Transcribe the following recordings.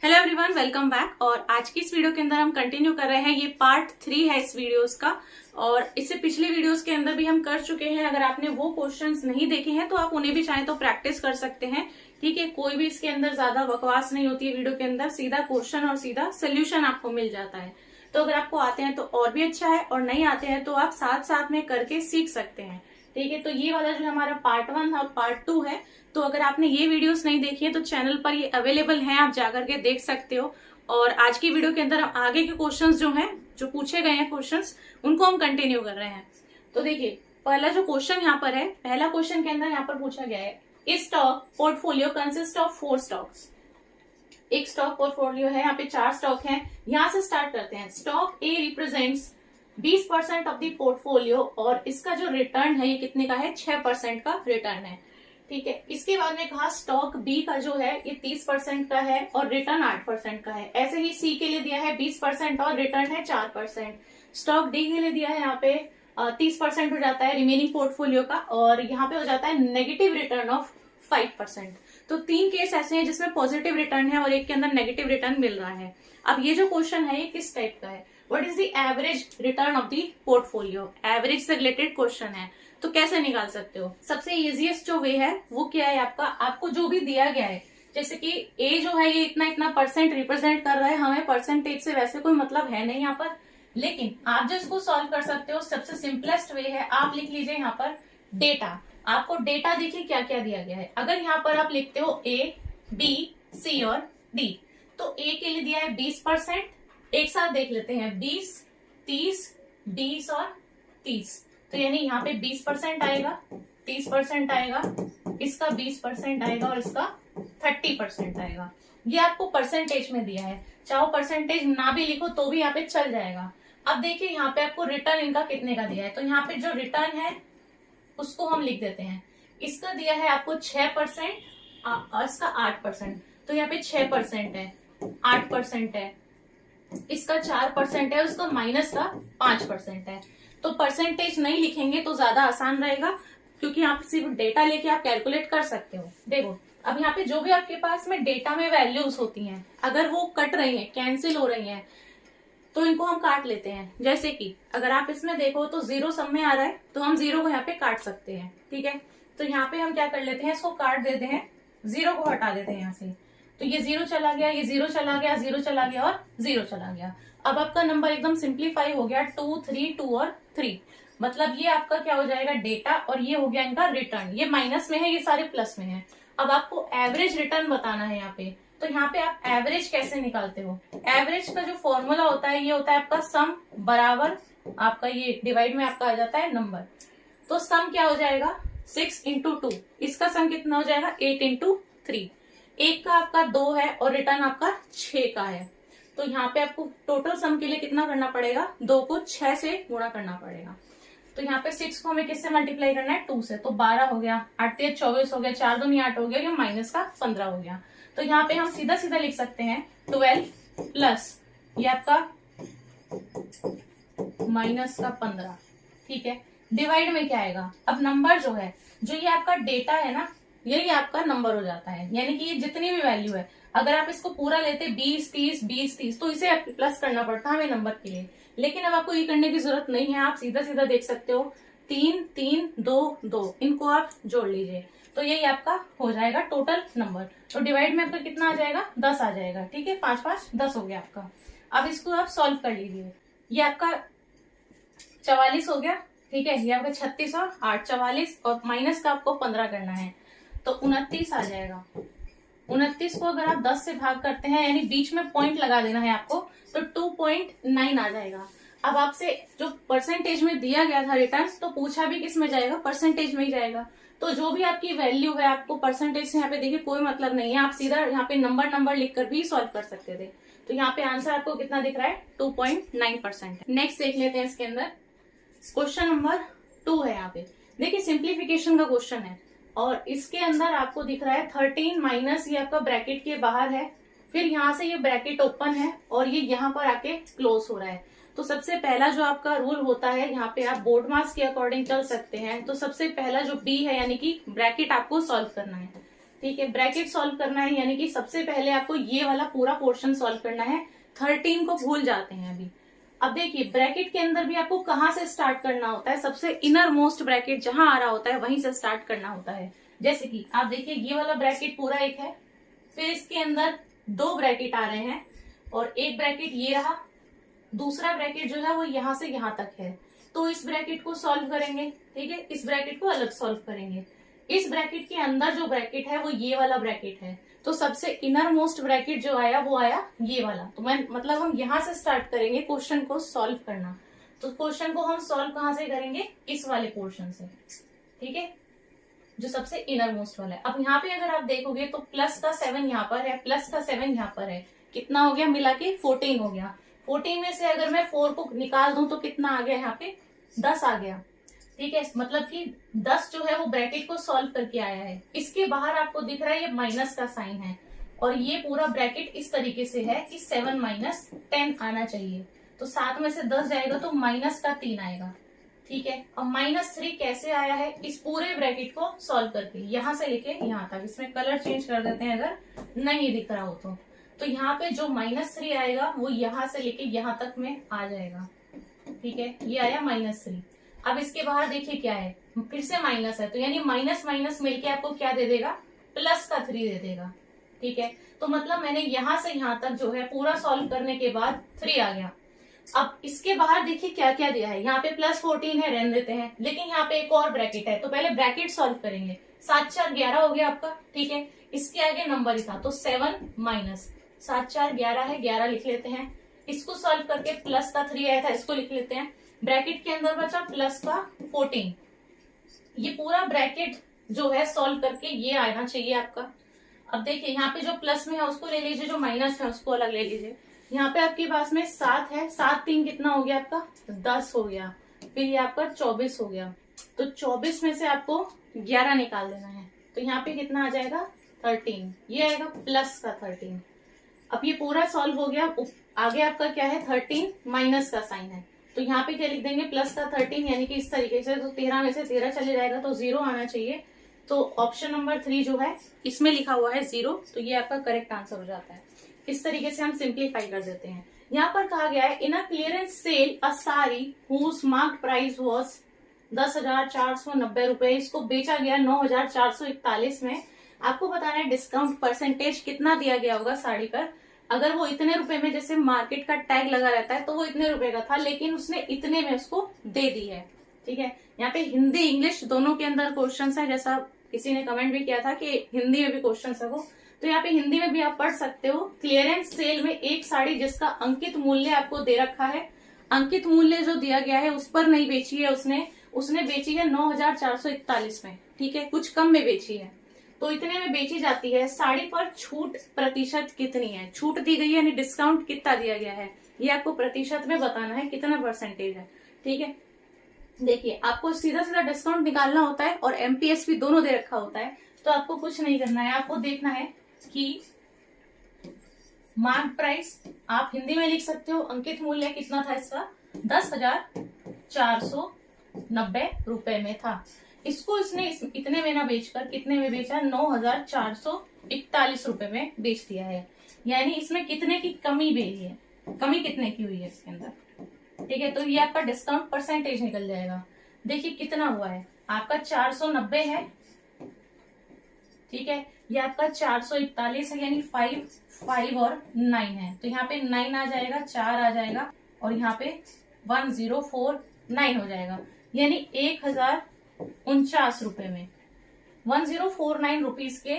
Hello everyone, welcome back. और आज की इस वीडियो के अंदर हम कंटिन्यू कर रहे हैं, ये पार्ट 3 है इस वीडियोस का। और इससे पिछले वीडियोस के अंदर भी हम कर चुके हैं। अगर आपने वो क्वेश्चंस नहीं देखे हैं तो आप उन्हें भी चाहें तो प्रैक्टिस कर सकते हैं। ठीक है, कोई भी इसके अंदर ज्यादा बकवास नहीं होती है। वीडियो के अंदर सीधा क्वेश्चन और सीधा सोल्यूशन आपको मिल जाता है। तो अगर आपको आते हैं तो और भी अच्छा है, और नहीं आते हैं तो आप साथ साथ में करके सीख सकते हैं। ठीक है, तो ये वाला जो हमारा पार्ट 1 और पार्ट 2 है, तो अगर आपने ये वीडियोस नहीं देखी है तो चैनल पर ये अवेलेबल हैं, आप जाकर के देख सकते हो। और आज की वीडियो के अंदर हम आगे के क्वेश्चंस जो हैं, जो पूछे गए हैं क्वेश्चंस, उनको हम कंटिन्यू कर रहे हैं। तो देखिए, पहला जो क्वेश्चन यहाँ पर है, पहला क्वेश्चन के अंदर यहाँ पर पूछा गया है, इस stock portfolio consist of 4 stocks. एक स्टॉक पोर्टफोलियो है, यहाँ पे 4 स्टॉक हैं। यहाँ से स्टार्ट करते हैं। Stock A represents 20% of the portfolio, और इसका जो रिटर्न है ये कितने का है, 6% का रिटर्न है। ठीक है, इसके बाद में कहा स्टॉक बी का जो है ये 30% का है और रिटर्न 8% का है। ऐसे ही सी के लिए दिया है 20% और रिटर्न है 4%। स्टॉक डी के लिए दिया है यहाँ पे 30% हो जाता है रिमेनिंग पोर्टफोलियो का, और यहाँ पे हो जाता है नेगेटिव रिटर्न ऑफ 5%। तो 3 केस ऐसे हैं जिसमें पॉजिटिव रिटर्न है और एक के अंदर नेगेटिव रिटर्न मिल रहा है। अब ये जो क्वेश्चन है ये किस टाइप का है, what is the average return of the portfolio, average से रिलेटेड क्वेश्चन है। तो कैसे निकाल सकते हो, सबसे इजीएस्ट जो वे है वो क्या है आपका, आपको जो भी दिया गया है, जैसे कि ए जो है ये इतना इतना परसेंट रिप्रेजेंट कर रहा है, हमें परसेंटेज से वैसे कोई मतलब है नहीं यहाँ पर, लेकिन आप जो इसको सॉल्व कर सकते हो सबसे सिंपलेस्ट वे है, आप लिख लीजिए यहाँ पर डेटा। आपको डेटा देखिए क्या क्या दिया गया है। अगर यहाँ पर आप लिखते हो ए, बी, सी और डी, तो ए के लिए दिया है 20%। एक साथ देख लेते हैं, 20, 30, 20 और 30। तो यानी यहाँ पे 20% आएगा, 30% आएगा, इसका 20% आएगा और इसका 30% आएगा। ये आपको परसेंटेज में दिया है, चाहो परसेंटेज ना भी लिखो तो भी यहाँ पे चल जाएगा। अब देखिए यहाँ पे आपको रिटर्न इनका कितने का दिया है, तो यहाँ पे जो रिटर्न है उसको हम लिख देते हैं। इसका दिया है आपको 6% और इसका 8%, तो यहाँ पे 6% है, 8% है, इसका 4% है, उसका माइनस का 5% है। तो परसेंटेज नहीं लिखेंगे तो ज्यादा आसान रहेगा, क्योंकि यहाँ पे सिर्फ डेटा लेके आप कैलकुलेट कर सकते हो। देखो, अब यहाँ पे जो भी आपके पास में डेटा में वैल्यूज होती हैं, अगर वो कट रही हैं, कैंसिल हो रही हैं, तो इनको हम काट लेते हैं। जैसे कि अगर आप इसमें देखो तो 0 सब में आ रहा है, तो हम 0 को यहाँ पे काट सकते हैं। ठीक है, तो यहाँ पे हम क्या कर लेते हैं, इसको काट देते हैं, 0 को हटा देते हैं यहाँ से। तो ये 0 चला गया, ये 0 चला गया, 0 चला गया और 0 चला गया। अब आपका नंबर एकदम सिंप्लीफाई हो गया, 2, 3, 2 और 3। मतलब ये आपका क्या हो जाएगा, डेटा, और ये हो गया इनका रिटर्न। ये माइनस में है, ये सारे प्लस में है। अब आपको एवरेज रिटर्न बताना है यहाँ पे, तो यहाँ पे आप एवरेज कैसे निकालते हो। एवरेज का जो फॉर्मूला होता है ये होता है आपका सम बराबर आपका ये डिवाइड में आपका आ जाता है नंबर। तो सम क्या हो जाएगा, 6 इंटू 2, इसका सम कितना हो जाएगा, 8 इंटू 3। एक का आपका 2 है और रिटर्न आपका 6 का है, तो यहाँ पे आपको टोटल सम के लिए कितना करना पड़ेगा, 2 को 6 से गुणा करना पड़ेगा। तो यहाँ पे 6 को हमें किससे मल्टीप्लाई करना है, 2 से, तो 12 हो गया, 8 3 24 हो गया, 4 2 8 हो गया, ये माइनस का 15 हो गया। तो यहाँ पे हम सीधा सीधा लिख सकते हैं 12 प्लस ये आपका माइनस का 15। ठीक है, डिवाइड में क्या आएगा, अब नंबर जो है, जो ये आपका डेटा है ना, यही आपका नंबर हो जाता है। यानी कि ये जितनी भी वैल्यू है, अगर आप इसको पूरा लेते 20 30 20 30, तो इसे प्लस करना पड़ता है हमें नंबर के लिए। लेकिन अब आपको ये करने की जरूरत नहीं है, आप सीधा सीधा देख सकते हो, 3 3 2 2, इनको आप जोड़ लीजिए, तो यही आपका हो जाएगा टोटल नंबर। तो डिवाइड में आपका कितना आ जाएगा, 10 आ जाएगा। ठीक है, 5 5 10 हो गया आपका। अब इसको आप सॉल्व कर लीजिए, ये आपका 44 हो गया। ठीक है, ये आपका 36 और 8, 44 और माइनस का आपको 15 करना है, तो 29 आ जाएगा। 29 को अगर आप 10 से भाग करते हैं, यानी बीच में पॉइंट लगा देना है आपको, तो 2.9 आ जाएगा। अब आपसे जो परसेंटेज में दिया गया था रिटर्न, तो पूछा भी किस में जाएगा, परसेंटेज में ही जाएगा। तो जो भी आपकी वैल्यू है, आपको परसेंटेज से यहाँ पे देखिए कोई मतलब नहीं है, आप सीधा यहाँ पे नंबर लिखकर भी सॉल्व कर सकते थे। तो यहाँ पे आंसर आपको कितना दिख रहा है, 2.9%। नेक्स्ट देख लेते हैं इसके अंदर, क्वेश्चन नंबर 2 है। यहाँ पे देखिए सिंप्लीफिकेशन का क्वेश्चन है, और इसके अंदर आपको दिख रहा है 13 माइनस, ये आपका ब्रैकेट के बाहर है, फिर यहाँ से ये ब्रैकेट ओपन है और ये यहाँ पर आके क्लोज हो रहा है। तो सबसे पहला जो आपका रूल होता है, यहाँ पे आप बोर्ड मार्क्स के अकॉर्डिंग चल सकते हैं। तो सबसे पहला जो बी है, यानी कि ब्रैकेट आपको सॉल्व करना है। ठीक है, ब्रैकेट सॉल्व करना है, यानी कि सबसे पहले आपको ये वाला पूरा पोर्शन सॉल्व करना है। 13 को भूल जाते हैं अभी। अब देखिए ब्रैकेट के अंदर भी आपको कहाँ से स्टार्ट करना होता है, सबसे इनर मोस्ट ब्रैकेट जहां आ रहा होता है वहीं से स्टार्ट करना होता है। जैसे कि आप देखिए ये वाला ब्रैकेट पूरा एक है, फिर इसके अंदर 2 ब्रैकेट आ रहे हैं और एक ब्रैकेट ये रहा, दूसरा ब्रैकेट जो है वो यहां से यहां तक है। तो इस ब्रैकेट को सॉल्व करेंगे, ठीक है, इस ब्रैकेट को अलग सॉल्व करेंगे। इस ब्रैकेट के अंदर जो ब्रैकेट है वो ये वाला ब्रैकेट है, तो सबसे इनर मोस्ट ब्रैकेट जो आया वो आया ये वाला। तो मैं मतलब हम यहां से स्टार्ट करेंगे क्वेश्चन को सॉल्व करना। तो क्वेश्चन को हम सॉल्व कहां से करेंगे, इस वाले पोर्शन से, ठीक है, जो सबसे इनर मोस्ट वाला है। अब यहाँ पे अगर आप देखोगे तो प्लस का 7 यहाँ पर है, प्लस का 7 यहाँ पर है, कितना हो गया मिला के 14 हो गया। 14 में से अगर मैं 4 को निकाल दूं तो कितना आ गया, यहाँ पे 10 आ गया, ठीक है, मतलब कि 10 जो है वो ब्रैकेट को सॉल्व करके आया है। इसके बाहर आपको दिख रहा है ये माइनस का साइन है और ये पूरा ब्रैकेट इस तरीके से है कि 7 माइनस 10 आना चाहिए। तो 7 में से 10 जाएगा तो माइनस का 3 आएगा, ठीक है। अब -3 कैसे आया है, इस पूरे ब्रैकेट को सॉल्व करके, यहां से लेके यहां तक। इसमें कलर चेंज कर देते हैं अगर नहीं दिख रहा हो तो यहाँ पे जो -3 आएगा वो यहां से लेके यहां तक में आ जाएगा, ठीक है, ये आया -3। अब इसके बाहर देखिए क्या है, फिर से माइनस है, तो यानी माइनस माइनस मिलके आपको क्या दे देगा, प्लस का 3 दे देगा, ठीक है। तो मतलब मैंने यहां से यहां तक जो है पूरा सॉल्व करने के बाद 3 आ गया। अब इसके बाहर देखिए क्या क्या दिया है, यहाँ पे +14 है, रहने देते हैं, लेकिन यहाँ पे एक और ब्रैकेट है, तो पहले ब्रैकेट सॉल्व करेंगे। 7 4 11 हो गया आपका, ठीक है, इसके आगे नंबर ही था तो 7 माइनस 7 4 11 है, 11 लिख लेते हैं। इसको सॉल्व करके प्लस का 3 आया था, इसको लिख लेते हैं। ब्रैकेट के अंदर बचा प्लस का 14। ये पूरा ब्रैकेट जो है सॉल्व करके ये आना चाहिए आपका। अब देखिए यहाँ पे जो प्लस में है उसको ले लीजिए, जो माइनस है उसको अलग ले लीजिए। यहाँ पे आपके पास में 7 है, 7 3 कितना हो गया आपका 10 हो गया, फिर ये आपका 24 हो गया। तो 24 में से आपको 11 निकाल देना है, तो यहाँ पे कितना आ जाएगा 13, ये आएगा प्लस का 13। अब ये पूरा सॉल्व हो गया। आगे आपका क्या है 13 माइनस का साइन है, तो यहाँ पे क्या लिख देंगे प्लस का 13, यानी कि इस तरीके से। तो 13 में से 13 चले जाएगा तो 0 आना चाहिए। तो ऑप्शन नंबर 3 जो है इसमें लिखा हुआ है 0, तो ये आपका करेक्ट आंसर हो जाता है। इस तरीके से हम सिंप्लीफाई कर देते हैं। यहाँ पर कहा गया है in a clearance sale a sari whose mark price was 10,490 रुपए, इसको बेचा गया 9,441 में। आपको बताना है डिस्काउंट परसेंटेज कितना दिया गया होगा साड़ी पर। अगर वो इतने रुपए में, जैसे मार्केट का टैग लगा रहता है तो वो इतने रुपए का था, लेकिन उसने इतने में उसको दे दी है, ठीक है। यहाँ पे हिंदी इंग्लिश दोनों के अंदर क्वेश्चन है, जैसा किसी ने कमेंट भी किया था कि हिंदी में भी क्वेश्चन है वो, तो यहाँ पे हिंदी में भी आप पढ़ सकते हो। क्लियरेंस सेल में एक साड़ी जिसका अंकित मूल्य आपको दे रखा है, अंकित मूल्य जो दिया गया है उस पर नहीं बेची है उसने बेची है 9,441 में, ठीक है, कुछ कम में बेची है, तो इतने में बेची जाती है। साड़ी पर छूट प्रतिशत कितनी है, छूट दी गई है यानी डिस्काउंट कितना दिया गया है, ये आपको प्रतिशत में बताना है कितना परसेंटेज है, ठीक है। देखिए आपको सीधा सीधा डिस्काउंट निकालना होता है और एमपीएसपी दोनों दे रखा होता है, तो आपको कुछ नहीं करना है। आपको देखना है कि मार्क प्राइस आप हिंदी में लिख सकते हो, अंकित मूल्य कितना था इसका 10,490 रुपए में था। इसको इसने इतने में ना बेचकर कितने में बेचा, 9,441 रुपए में बेच दिया है। यानी इसमें कितने की कमी हुई है, कमी कितने की हुई है इसके अंदर, ठीक है। तो ये आपका डिस्काउंट परसेंटेज निकल जाएगा। देखिए कितना हुआ है आपका 490 है, ठीक है, ये आपका 441 है, यानी 5 और 9 है, तो यहाँ पे 9 आ जाएगा, 4 आ जाएगा और यहाँ पे 1049 हो जाएगा, यानी 1,049 रुपए में 1049 रुपीज के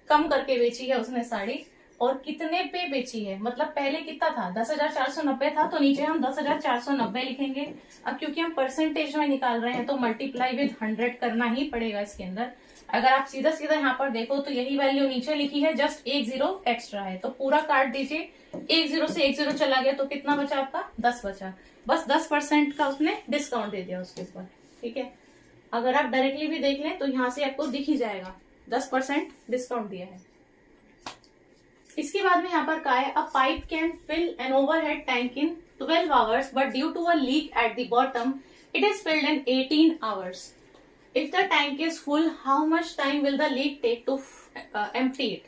कम करके बेची है उसने साड़ी। और कितने पे बेची है, मतलब पहले कितना था 10,490 था, तो नीचे हम 10,490 लिखेंगे। अब क्योंकि हम परसेंटेज में निकाल रहे हैं तो मल्टीप्लाई विद 100 करना ही पड़ेगा इसके अंदर। अगर आप सीधा सीधा यहाँ पर देखो तो यही वैल्यू नीचे लिखी है, जस्ट 1 0 एक्स्ट्रा है, तो पूरा काट दीजिए। 1 0 से 1 0 चला गया तो कितना बचा आपका 10 बचा, बस 10% का उसने डिस्काउंट दे दिया उसके ऊपर, ठीक है। अगर आप डायरेक्टली भी देख लें तो यहाँ से आपको दिख ही जाएगा 10% डिस्काउंट दिया है। इसके बाद में यहाँ पर कहा है a pipe can fill an overhead tank in 12 hours but due to a leak at the bottom it is filled in 18 hours. If the tank is full, how much time will the leak take to empty.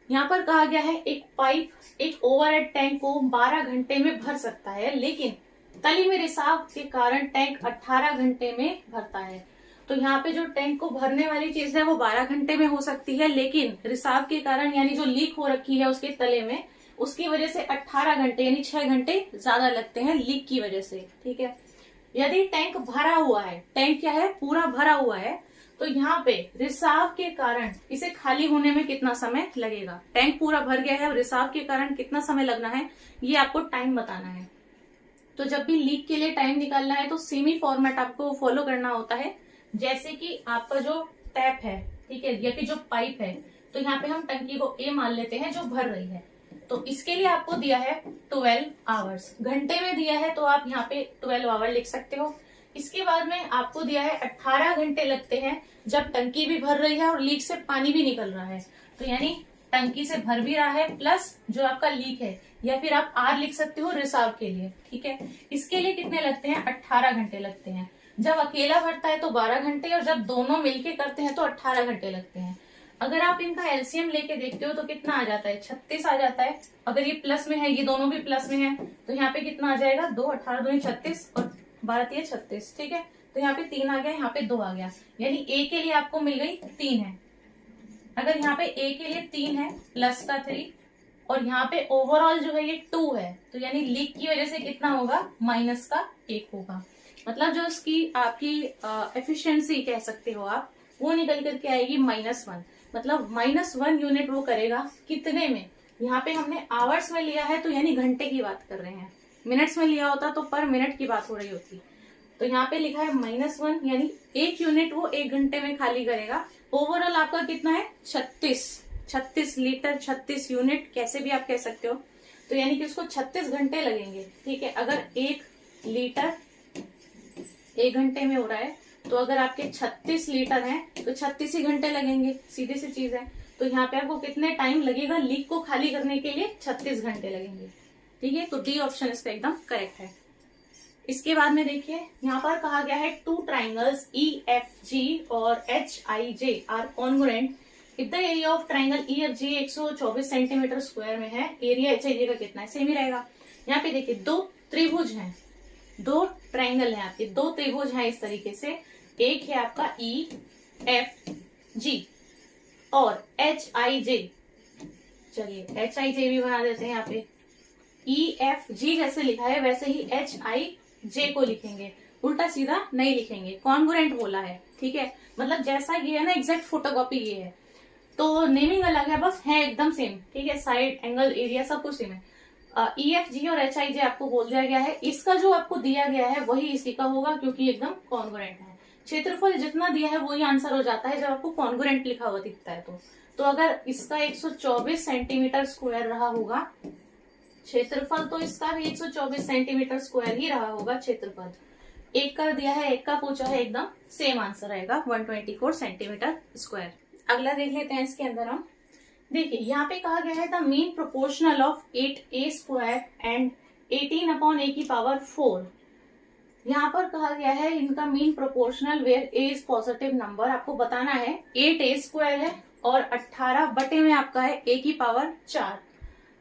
यहाँ पर कहा गया है एक pipe एक overhead tank को 12 घंटे में भर सकता है, लेकिन तली में रिसाव के कारण टैंक 18 घंटे में भरता है। तो यहाँ पे जो टैंक को भरने वाली चीज है वो 12 घंटे में हो सकती है, लेकिन रिसाव के कारण यानी जो लीक हो रखी है उसके तले में, उसकी वजह से 18 घंटे यानी 6 घंटे ज्यादा लगते हैं लीक की वजह से। ठीक है, यदि टैंक भरा हुआ है, टैंक क्या है पूरा भरा हुआ है, तो यहाँ पे रिसाव के कारण इसे खाली होने में कितना समय लगेगा। टैंक पूरा भर गया है और रिसाव के कारण कितना समय लगना है ये आपको टाइम बताना है। तो जब भी लीक के लिए टाइम निकालना है तो सेमी फॉर्मेट आपको फॉलो करना होता है। जैसे कि आपका जो टैप है, ठीक है, या फिर जो पाइप है, तो यहाँ पे हम टंकी को ए मान लेते हैं जो भर रही है। तो इसके लिए आपको दिया है 12 आवर्स, घंटे में दिया है तो आप यहाँ पे 12 आवर लिख सकते हो। इसके बाद में आपको दिया है 18 घंटे लगते हैं जब टंकी भी भर रही है और लीक से पानी भी निकल रहा है। तो यानी टंकी से भर भी रहा है प्लस जो आपका लीक है, या फिर आप आर लिख सकते हो रिसाव के लिए। ठीक है, इसके लिए कितने लगते हैं 18 घंटे लगते हैं। जब अकेला भरता है तो 12 घंटे और जब दोनों मिलके करते हैं तो 18 घंटे लगते हैं। अगर आप इनका एलसीएम लेके देखते हो तो कितना आ जाता है 36 आ जाता है। अगर ये प्लस में है, ये दोनों भी प्लस में है, तो यहाँ पे कितना आ जाएगा 2, 18 दूनी 36 और 12 36। ठीक है, तो यहाँ पे 3 आ गया, यहाँ पे 2 आ गया, यानी ए के लिए आपको मिल गई 3 है। अगर यहाँ पे ए के लिए 3 है प्लस का 3 और यहाँ पे ओवरऑल जो है ये 2 है, तो यानी लीक की वजह से कितना होगा माइनस का 1 होगा। मतलब जो इसकी आपकी एफिशिएंसी कह सकते हो आप, वो निकल करके आएगी -1। मतलब -1 यूनिट वो करेगा कितने में। यहाँ पे हमने आवर्स में लिया है तो यानी घंटे की बात कर रहे हैं, मिनट्स में लिया होता तो पर मिनट की बात हो रही होती। तो यहाँ पे लिखा है -1 यानी 1 यूनिट वो 1 घंटे में खाली करेगा। ओवरऑल आपका कितना है 36 लीटर 36 यूनिट कैसे भी आप कह सकते हो। तो यानी कि उसको 36 घंटे लगेंगे। ठीक है, अगर 1 लीटर 1 घंटे में हो रहा है तो अगर आपके 36 लीटर हैं तो 36 ही घंटे लगेंगे, सीधी सी चीज है। तो यहाँ पे आपको कितने टाइम लगेगा लीक को खाली करने के लिए 36 घंटे लगेंगे। ठीक है, तो डी ऑप्शन इसका एकदम करेक्ट है। इसके बाद में देखिए यहाँ पर कहा गया है 2 ट्राइंगल्स EFG और HIJ are congruent if the area of triangle EFG 124 centimetre square में है, एरिया HIJ का कितना है, सेम ही रहेगा। यहाँ पे देखिए 2 त्रिभुज हैं, 2 ट्राइंगल है आपके, 2 त्रिभुज हैं इस तरीके से। एक है आपका EFG और HIJ, चलिए HIJ भी बना देते हैं। यहाँ पे EFG जैसे लिखा है वैसे ही HIJ को लिखेंगे, उल्टा सीधा नहीं लिखेंगे, कॉन्ग्रुएंट बोला है। ठीक है, मतलब जैसा ये है ना एग्जैक्ट फोटोकॉपी ये है, तो नेमिंग अलग है बस, है एकदम सेम। ठीक है, साइड एंगल एरिया सब कुछ सेम है। EFG और HIJ आपको बोल दिया गया है, इसका जो आपको दिया गया है वही इसी का होगा क्योंकि एकदम कॉन्ग्रुएंट है। क्षेत्रफल जितना दिया है वही आंसर हो जाता है जब आपको कॉन्ग्रुएंट लिखा हुआ दिखता है। तो अगर इसका 124 सेंटीमीटर स्क्वायर रहा होगा क्षेत्रफल, तो इसका भी 124 सेंटीमीटर स्क्वायर ही रहा होगा क्षेत्रफल। एक का दिया है एक का पूछा है, एकदम सेम आंसर आएगा 124 सेंटीमीटर स्क्वायर। अगला देख लेते हैं इसके अंदर हम। देखिए यहाँ पे कहा गया है the mean proportional of 8a square and 18/a⁴। यहाँ पर कहा गया है इनका mean proportional where a is positive number. आपको बताना है 8a स्क्वायर है और 18 बटे में आपका है a⁴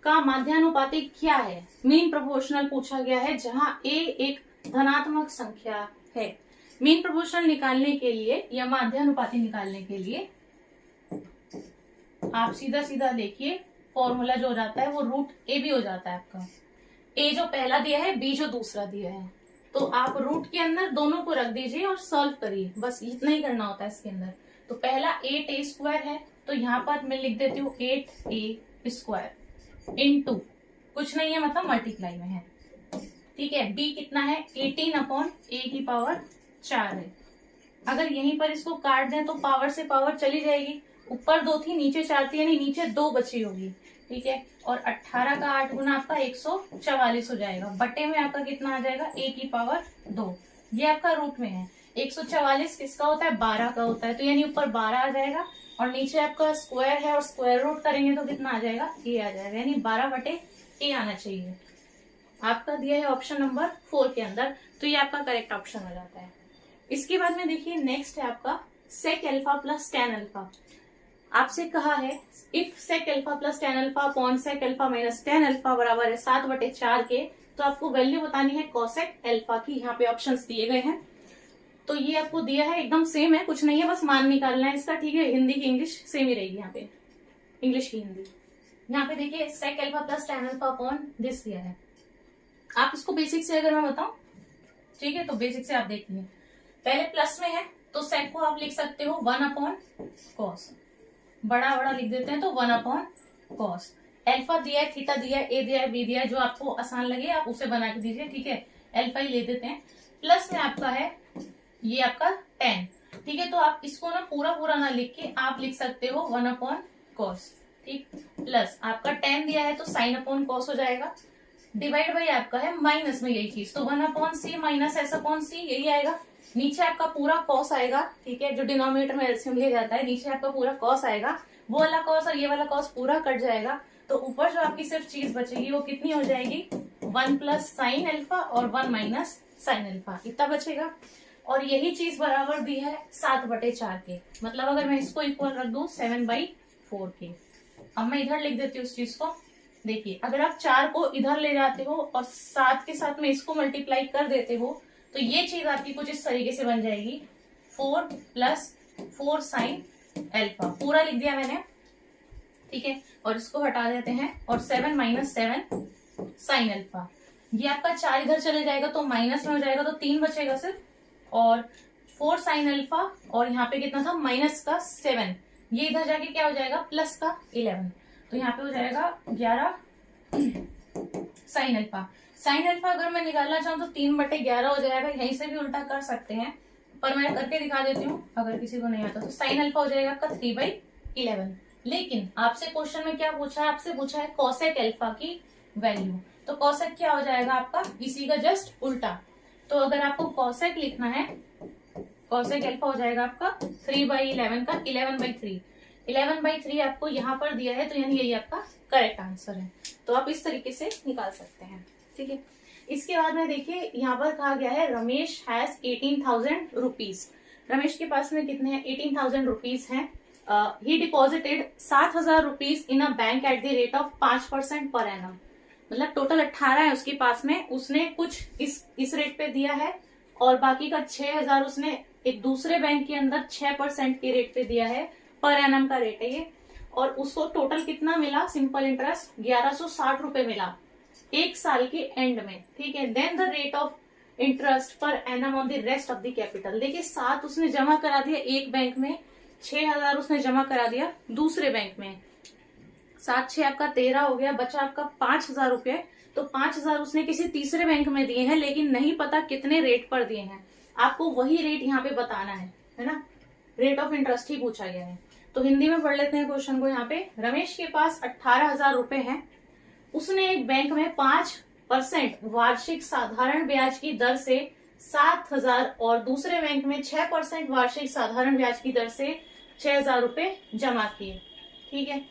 का माध्यानुपातिक क्या है। मीन प्रोपोर्शनल पूछा गया है जहां a एक धनात्मक संख्या है। मीन प्रोपोर्शनल निकालने के लिए या माध्यानुपाती निकालने के लिए आप सीधा सीधा देखिए फॉर्मूला जो हो जाता है वो √a भी हो जाता है आपका। a जो पहला दिया है, b जो दूसरा दिया है, तो आप रूट के अंदर दोनों को रख दीजिए और सॉल्व करिए, बस इतना ही करना होता है इसके अंदर। तो पहला 8a स्क्वायर है तो यहाँ पर मैं लिख देती हूँ 8a स्क्वायर इंटू कुछ नहीं है मतलब मल्टीप्लाई में है। ठीक है, b कितना है 18/a⁴ है। अगर यहीं पर इसको काट दें तो पावर से पावर चली जाएगी, ऊपर 2 थी नीचे 4 थी यानी नीचे 2 बची होगी। ठीक है, और 18 का 8 गुना आपका 144 हो जाएगा, बटे में आपका कितना आ जाएगा a⁴ ये आपका रूट में है। 144 किसका होता है 12 का होता है, तो यानी ऊपर 12 आ जाएगा और नीचे आपका स्क्वायर है और स्क्वायर रूट करेंगे तो कितना आ जाएगा a आ जाएगा, यानी 12/a आना चाहिए। आपका दिया है ऑप्शन नंबर 4 के अंदर, तो ये आपका करेक्ट ऑप्शन हो जाता है। इसके बाद में देखिए नेक्स्ट है आपका sec alpha plus tan alpha. आपसे कहा है if sec alpha plus tan alpha upon sec alpha minus tan alpha बराबर है 7/4 के, तो आपको वैल्यू बतानी है कोसेक अल्फा की। यहाँ पे ऑप्शंस दिए गए हैं, तो ये आपको दिया है, एकदम सेम है, कुछ नहीं है, बस मान निकालना है इसका, ठीक है। हिंदी की इंग्लिश सेम ही रहेगी यहाँ पे, इंग्लिश की हिंदी। यहाँ पे देखिए sec alpha plus tan alpha upon this दिया है। आप इसको बेसिक से अगर मैं बताऊं, ठीक है, तो बेसिक से आप देखिए, पहले प्लस में है तो सेक को आप लिख सकते हो 1/cos, बड़ा बड़ा लिख देते हैं तो 1/cos। अल्फा दिया है, थीटा दिया है, ए दिया है, बी दिया है, जो आपको आसान लगे आप उसे बना के दीजिए, ठीक है। अल्फा ही ले देते हैं। प्लस में आपका है ये आपका 10, ठीक है। तो आप इसको ना पूरा पूरा ना लिख के आप लिख सकते हो 1/cos, ठीक। प्लस आपका 10 दिया है तो sin/cos हो जाएगा। डिवाइड बाई आपका है माइनस में यही चीज, तो 1/c माइनस s/c यही आएगा। नीचे आपका पूरा कॉस आएगा, ठीक है, जो डिनोमिनेटर में एलसीएम लिया जाता है, नीचे आपका पूरा कॉस आएगा, वो वाला कॉस और ये वाला कॉस पूरा कट जाएगा, तो ऊपर जो आपकी सिर्फ चीज बचेगी वो कितनी हो जाएगी, 1 प्लस साइन अल्फा और 1 माइनस साइन अल्फा, इतना बचेगा। और यही चीज बराबर दी है 7/4 के, मतलब अगर मैं इसको इक्वल रख दूं 7/4 के। अब मैं इधर लिख देती हूँ उस चीज को। देखिए अगर आप 4 को इधर ले जाते हो और 7 के साथ में इसको मल्टीप्लाई कर देते हो, तो ये चीज आपकी कुछ इस तरीके से बन जाएगी 4 प्लस 4 साइन अल्फा, पूरा लिख दिया मैंने, ठीक है। और इसको हटा देते हैं, और 7 माइनस 7 साइन अल्फा, ये आपका 4 इधर चले जाएगा तो माइनस में हो जाएगा, तो 3 बचेगा सिर्फ, और 4 साइन अल्फा, और यहाँ पे कितना था माइनस का 7, ये इधर जाके क्या हो जाएगा प्लस का 11, तो यहाँ पे हो जाएगा 11 साइन अल्फा। साइन अल्फा अगर मैं निकालना चाहूँ तो 3/11 हो जाएगा, यहीं से भी उल्टा कर सकते हैं, पर मैं करके दिखा देती हूँ अगर किसी को नहीं आता। तो साइन अल्फा हो जाएगा आपका 3/11। लेकिन आपसे क्वेश्चन में क्या पूछा है, आपसे पूछा है कोसेक अल्फा की वैल्यू, तो कोसेक क्या हो जाएगा आपका इसी का जस्ट उल्टा। तो अगर आपको कोसेक लिखना है, कोसेक अल्फा हो जाएगा आपका 3/11 का 11/3, 11/3 आपको यहाँ पर दिया है, तो यानी यही आपका करेक्ट आंसर है। तो आप इस तरीके से निकाल सकते हैं, ठीक है। इसके बाद में देखिए यहाँ पर कहा गया है रमेश हैज 18,000 रुपीज। रमेश के पास में कितने हैं, 18,000 रुपीज है। ही deposited 7,000 rupees in a bank at the rate of 5% per annum, मतलब टोटल 18 है उसके पास में, उसने कुछ इस रेट पे दिया है, और बाकी का 6,000 उसने एक दूसरे बैंक के अंदर 6% के रेट पे दिया है, पर एनम का रेट है ये, और उसको टोटल कितना मिला सिंपल इंटरेस्ट 1160 रुपए मिला एक साल के एंड में, ठीक है। Then the rate of interest per annum on the rest of the capital, देखिए 7 उसने जमा करा दिया एक बैंक में, 6,000 उसने जमा करा दिया दूसरे बैंक में, 7 6 आपका 13 हो गया, बचा आपका 5,000 रुपये। तो 5,000 उसने किसी तीसरे बैंक में दिए हैं, लेकिन नहीं पता कितने रेट पर दिए हैं, आपको वही रेट यहाँ पे बताना है ना, रेट ऑफ इंटरेस्ट ही पूछा गया है। तो हिंदी में पढ़ लेते हैं क्वेश्चन को। यहाँ पे रमेश के पास 18,000 रुपए हैं, उसने एक बैंक में 5% वार्षिक साधारण ब्याज की दर से 7,000 और दूसरे बैंक में 6% वार्षिक साधारण ब्याज की दर से 6,000 रुपए जमा किए, ठीक है।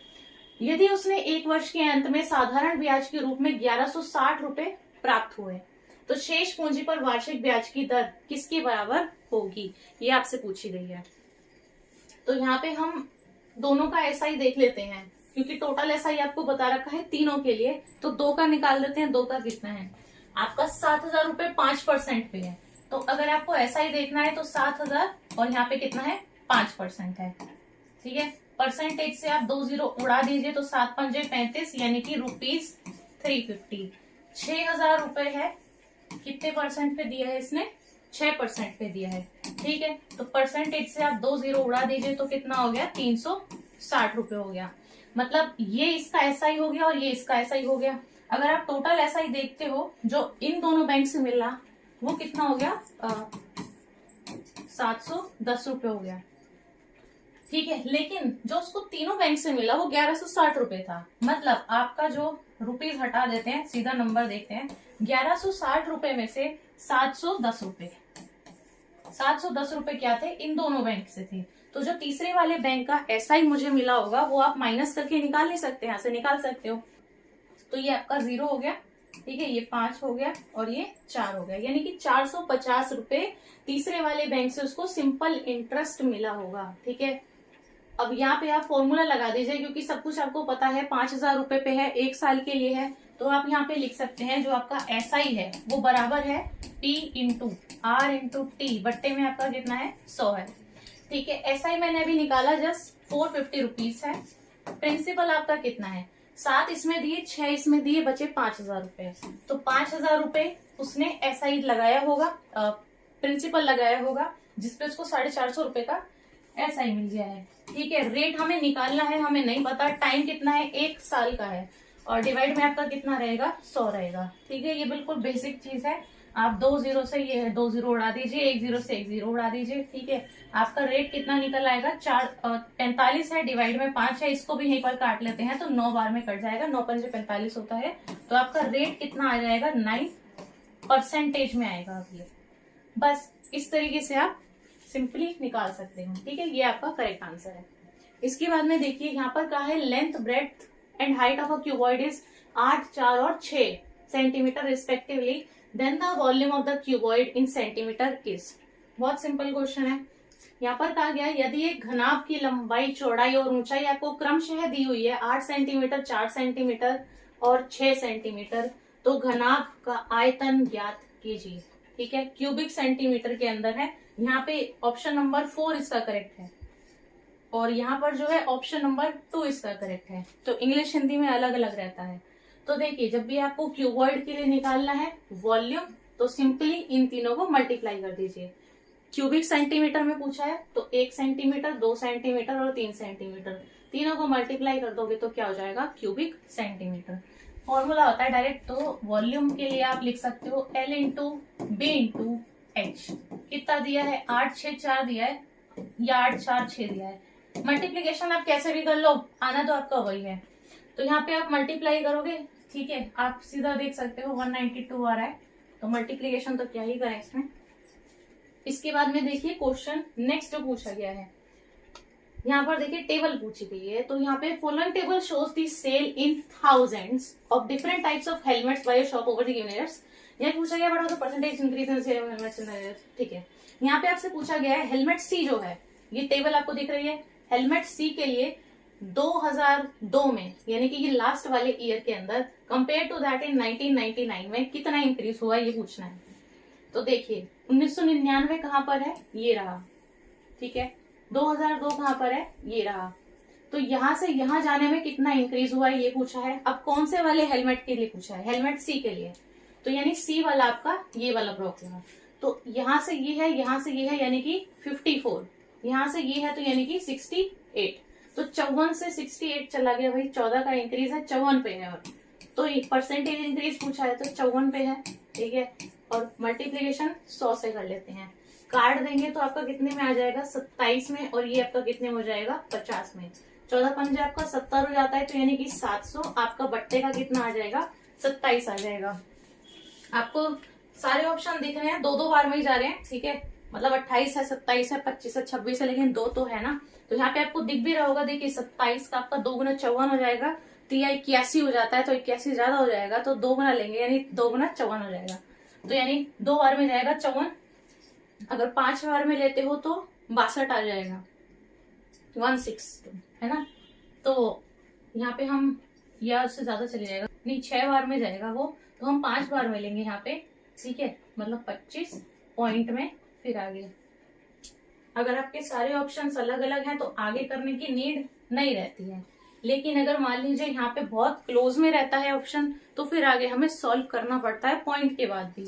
यदि उसने एक वर्ष के अंत में साधारण ब्याज के रूप में 1160 रुपए प्राप्त हुए, तो शेष पूंजी पर वार्षिक ब्याज की दर किसके बराबर होगी, ये आपसे पूछी गई है। तो यहाँ पे हम दोनों का एसआई देख लेते हैं, क्योंकि टोटल एसआई आपको बता रखा है तीनों के लिए, तो 2 का निकाल देते हैं। 2 का कितना है आपका 7,000 रुपए 5% पे है, तो अगर आपको एसआई देखना है तो 7,000 और यहाँ पे कितना है 5% है, ठीक है। परसेंटेज से आप 2 जीरो उड़ा दीजिए, तो 7 पंजे 35, यानी कि ₹350। 6,000 रुपए है, कितने परसेंट पे दिया है इसने 6% पे दिया है, ठीक है। तो परसेंटेज से आप 2 जीरो उड़ा दीजिए तो कितना हो गया 360 रुपए हो गया, मतलब ये इसका एसआई हो गया और ये इसका एसआई हो गया। अगर आप टोटल एसआई देखते हो जो इन दोनों बैंक से मिला, वो कितना हो गया 710 रुपए हो गया, ठीक है। लेकिन जो उसको तीनों बैंक से मिला वो 1160 रुपए था, मतलब आपका जो रुपीज हटा देते हैं, सीधा नंबर देखते हैं, 1160 रुपए में से 710 रुपए, 710 रुपए क्या थे इन दोनों बैंक से थे। तो जो तीसरे वाले बैंक का एसआई मुझे मिला होगा वो आप माइनस करके निकाल नहीं सकते, यहाँ से निकाल सकते हो। तो ये आपका 0 हो गया, ठीक है, ये 5 हो गया और ये 4 हो गया, यानी कि 450 रुपए तीसरे वाले बैंक से उसको सिंपल इंटरेस्ट मिला होगा, ठीक है। अब यहाँ पे आप फॉर्मूला लगा दीजिए, क्योंकि सब कुछ आपको पता है, 5,000 रुपए पे है, 1 साल के लिए है। तो आप यहाँ पे लिख सकते हैं जो आपका SI है वो बराबर है P into R into T, बट्टे में आपका कितना है 100 है। ठीक है, SI मैंने अभी निकाला जस्ट 450 रुपीज है। प्रिंसिपल आपका कितना है, 7 इसमें दिए, 6 इसमें दिए, बचे 5,000 रुपए। तो 5,000 रुपए उसने SI लगाया होगा, प्रिंसिपल लगाया होगा, जिसपे उसको 450 रुपए का SI मिल गया है। ठीक है, रेट हमें निकालना है, हमें नहीं पता, टाइम कितना है 1 साल का है, और डिवाइड में आपका कितना रहेगा 100 रहेगा। ठीक है, ये बिल्कुल बेसिक चीज है। आप 2 जीरो से, ये है 2 जीरो उड़ा दीजिए, 1 जीरो से 1 जीरो उड़ा दीजिए। ठीक है, आपका रेट कितना निकल आएगा 45 है, डिवाइड में 5 है, इसको भी यहीं पर काट लेते हैं तो 9 बार में कट जाएगा, 9 पंजे 45 होता है। तो आपका रेट कितना आ जाएगा 9% में आएगा। अब ये बस इस तरीके से आप सिंपली निकाल सकते हो। ठीक है, ये आपका करेक्ट आंसर है। इसके बाद में देखिए यहाँ पर कहा है length breadth and height of a cuboid is 8, 4 और 6 centimetre respectively, then the volume of the cuboid in centimetre is. बहुत सिंपल क्वेश्चन है। यहाँ पर कहा गया यदि एक घनाभ की लंबाई, चौड़ाई और ऊंचाई आपको क्रमशः दी हुई है 8 सेंटीमीटर, 4 सेंटीमीटर और 6 सेंटीमीटर, तो घनाभ का आयतन ज्ञात कीजिए। ठीक है, क्यूबिक सेंटीमीटर के अंदर है। यहाँ पे ऑप्शन नंबर 4 इसका करेक्ट है, और यहाँ पर जो है ऑप्शन नंबर 2 इसका करेक्ट है। तो इंग्लिश हिंदी में अलग अलग रहता है। तो देखिए, जब भी आपको क्यूबॉइड के लिए निकालना है वॉल्यूम, तो सिंपली इन तीनों को मल्टीप्लाई कर दीजिए। क्यूबिक सेंटीमीटर में पूछा है तो 1 सेंटीमीटर, 2 सेंटीमीटर और 3 सेंटीमीटर, तीनों को मल्टीप्लाई कर दोगे तो क्या हो जाएगा क्यूबिक सेंटीमीटर। फॉर्मूला होता है डायरेक्ट, तो वॉल्यूम के लिए आप लिख सकते हो L into B into H. कितना दिया है 8, 6, 4 दिया है, या 8, 4, 6 दिया है। मल्टीप्लीकेशन आप कैसे भी कर लो, आना तो आपका वही है। तो यहाँ पे आप मल्टीप्लाई करोगे, ठीक है, आप सीधा देख सकते हो 192 आ रहा है, तो मल्टीप्लीकेशन तो क्या ही करें इसमें। इसके बाद में देखिए क्वेश्चन नेक्स्ट पूछा गया है। यहाँ पर देखिए टेबल पूछी गई है, तो यहाँ पे following table shows the sale in thousands of different types of helmets by shop over the given years. यह पूछा गया बड़ा तो percentage increase in sale of helmets in years. ठीक है, यहाँ पे आपसे पूछा गया है हेलमेट सी जो है, ये टेबल आपको दिख रही है, हेलमेट सी के लिए 2002 में, यानी कि ये लास्ट वाले ईयर के अंदर, कंपेयर टू दैट इन 1999 में कितना इंक्रीज हुआ ये पूछना है। तो देखिए 1999 कहाँ पर है, ये रहा। ठीक है, 2002 कहाँ पर है, ये रहा। तो यहाँ से यहाँ जाने में कितना इंक्रीज हुआ है ये पूछा है। अब कौन से वाले हेलमेट के लिए पूछा है, हेलमेट सी के लिए, तो यानी सी वाला आपका ये वाला ब्लॉक हुआ। तो यहाँ से ये है, यहाँ से ये है, यानी कि 54, यहाँ से ये है तो यानी कि 68। तो 54 से 68 चला गया भाई, 14 का इंक्रीज है, 54 पे है। और तो परसेंटेज इंक्रीज पूछा है तो 54 पे है। ठीक है, और मल्टीप्लीकेशन 100 से कर लेते हैं, काट देंगे तो आपका कितने में आ जाएगा 27 में, और ये आपका कितने में हो जाएगा 50 में। 14 पंजे आपका 70 हो जाता है, तो यानी कि 700, आपका बट्टे का कितना आ जाएगा 27 आ जाएगा। आपको सारे ऑप्शन दिख रहे हैं, 2-2 बार में ही जा रहे हैं। ठीक है, मतलब 28 है, 27 है, 25 है, 26 है, लेकिन 2 तो है ना। तो यहाँ पे आपको दिख भी रहा होगा, देखिए 27 का आपका 2 गुना 54 हो जाएगा, तो यह 81 हो जाता है, तो 81 ज्यादा हो जाएगा, तो 2 गुना लेंगे, यानी 2 गुना 54 हो जाएगा। तो यानी 2 बार में जाएगा 54, अगर 5 बार में लेते हो तो 62 आ जाएगा, 162 है ना। तो यहाँ पे हम, या उससे ज्यादा चले जाएगा, नहीं 6 बार में जाएगा वो, तो हम 5 बार में लेंगे यहाँ पे। ठीक है, मतलब 25 पॉइंट में फिर आगे। अगर आपके सारे ऑप्शंस अलग अलग हैं तो आगे करने की नीड नहीं रहती है, लेकिन अगर मान लीजिए यहाँ पे बहुत क्लोज में रहता है ऑप्शन, तो फिर आगे हमें सॉल्व करना पड़ता है पॉइंट के बाद भी।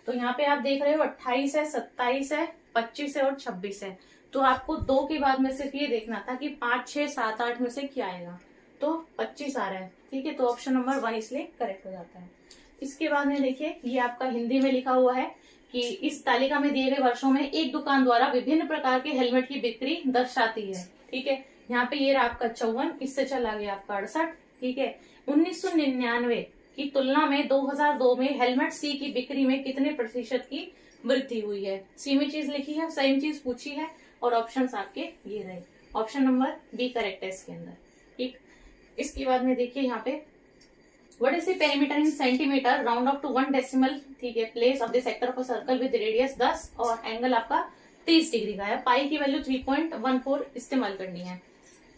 तो यहाँ पे आप देख रहे हो 28 है, 27 है, 25 है और 26 है। तो आपको 2 के बाद में सिर्फ ये देखना था कि 5, 6, 7, 8 में से क्या आएगा, तो 25 आ रहा है। ठीक है, तो ऑप्शन नंबर 1 इसलिए करेक्ट हो जाता है। इसके बाद में देखिए, ये आपका हिंदी में लिखा हुआ है कि इस तालिका में दिए गए वर्षों में एक दुकान द्वारा विभिन्न प्रकार के हेलमेट की बिक्री दर्शाती है। ठीक है, यहाँ पे ये रहा आपका 54, इससे चला गया आपका 68। ठीक है, 1999 की तुलना में 2002 में हेलमेट सी की बिक्री में कितने प्रतिशत की वृद्धि हुई है। सी में चीज लिखी है, सेम चीज पूछी है, और ऑप्शंस आपके ये रहे। ऑप्शन नंबर बी करेक्ट है इसके अंदर। ठीक, इसके बाद में देखिए यहाँ पे what is the perimeter in centimetre round off to 1 decimal. ठीक है, place of the sector of a circle with radius 10 और एंगल आपका 30 डिग्री का है। पाई की वैल्यू 3.14 इस्तेमाल करनी है।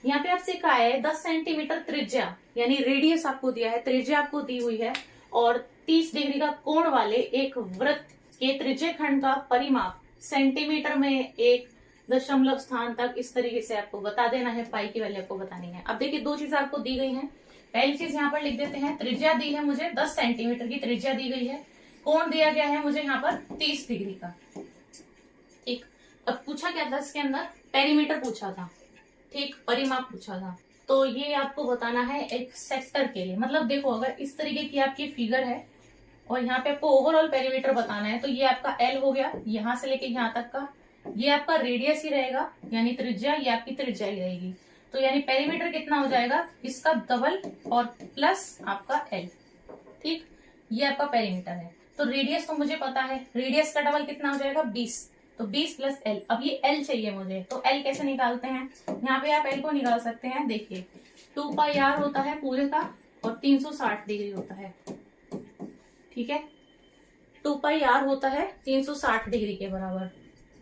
यहाँ पे आपसे कहा है 10 सेंटीमीटर त्रिज्या यानी रेडियस आपको दिया है, त्रिज्या आपको दी हुई है और 30 डिग्री का कोण वाले एक वृत्त के त्रिज्य खंड का परिमाप सेंटीमीटर में एक दशमलव स्थान तक इस तरीके से आपको बता देना है, पाई की वैल्यू आपको बतानी है। अब देखिए दो चीजें आपको दी गई हैं। पहली चीज यहाँ पर लिख देते हैं, त्रिज्या दी है मुझे 10 सेंटीमीटर की त्रिज्या दी गई है, कोण दिया गया है मुझे यहाँ पर 30 डिग्री का। ठीक, अब पूछा क्या था इसके अंदर, पेरीमीटर पूछा था, ठीक, परिमाप पूछा था। तो ये आपको बताना है एक सेक्टर के लिए। मतलब देखो अगर इस तरीके की आपकी फिगर है और यहाँ पे आपको ओवरऑल पेरीमीटर बताना है, तो ये आपका एल हो गया, यहां से लेके यहाँ तक का, ये आपका रेडियस ही रहेगा यानी त्रिज्या, ये आपकी त्रिज्या ही रहेगी। तो यानी पेरीमीटर कितना हो जाएगा, इसका डबल और प्लस आपका एल। ठीक, ये आपका पेरीमीटर है। तो रेडियस तो मुझे पता है, रेडियस का डबल कितना हो जाएगा 20, तो 20 प्लस एल। अब ये एल चाहिए मुझे, तो एल कैसे निकालते हैं, यहाँ पे आप एल को निकाल सकते हैं। देखिए 2 पाई आर होता है पूरे का और 360 डिग्री होता है। ठीक है, 2 पाई आर होता है 360 डिग्री के बराबर।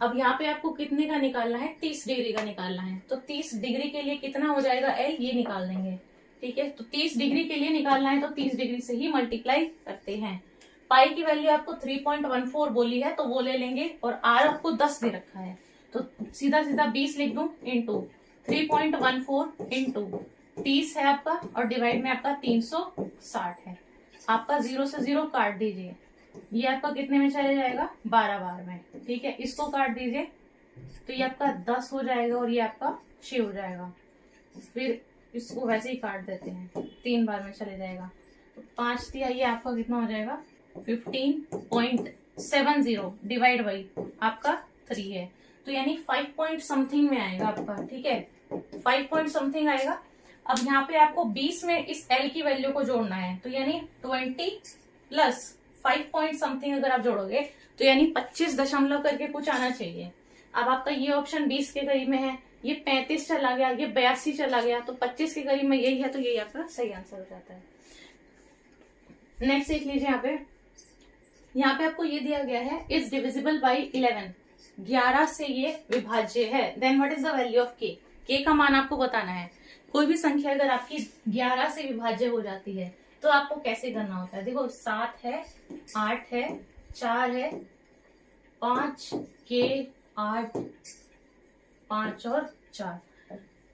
अब यहाँ पे आपको कितने का निकालना है, 30 डिग्री का निकालना है। तो 30 डिग्री के लिए कितना हो जाएगा एल, ये निकाल देंगे। ठीक है, तो 30 डिग्री के लिए निकालना है तो 30 डिग्री से ही मल्टीप्लाई करते हैं। पाई की वैल्यू आपको 3.14 बोली है तो वो ले लेंगे और आर आपको 10 दे रखा है, तो सीधा सीधा 20 लिख दूं इंटू 3.14 इंटू 30 है आपका और डिवाइड में आपका 360 है। आपका 0 से 0 काट दीजिए, ये आपका कितने में चले जाएगा 12 बार में। ठीक है, इसको काट दीजिए तो ये आपका 10 हो जाएगा और ये आपका 6 हो जाएगा। फिर इसको वैसे ही काट देते हैं, 3 बार में चले जाएगा, तो 5 दिया, ये आपका कितना हो जाएगा 15.70 डिवाइड बाई आपका 3 है, तो यानी 5 पॉइंट समथिंग में आएगा आपका। ठीक है, 5 पॉइंट समथिंग आएगा। अब यहाँ पे आपको 20 में इस एल की वैल्यू को जोड़ना है, तो यानी 20 प्लस 5 पॉइंट समथिंग अगर आप जोड़ोगे तो यानी 25 दशमलव करके कुछ आना चाहिए। अब आपका ये ऑप्शन 20 के करीब में है, ये 35 चला गया, ये 82 चला गया, तो 25 के करीब में यही है, तो यही आपका सही आंसर हो जाता है। नेक्स्ट देख लीजिए, यहाँ पे आपको ये दिया गया है, इज डिविजिबल बाई 11, 11 से ये विभाज्य है। Then what is the value of k, k का मान आपको बताना है। कोई भी संख्या अगर आपकी 11 से विभाज्य हो जाती है तो आपको कैसे करना होता है। देखो 7 है, 8 है, 4 है, 5 के 8, 5 और 4।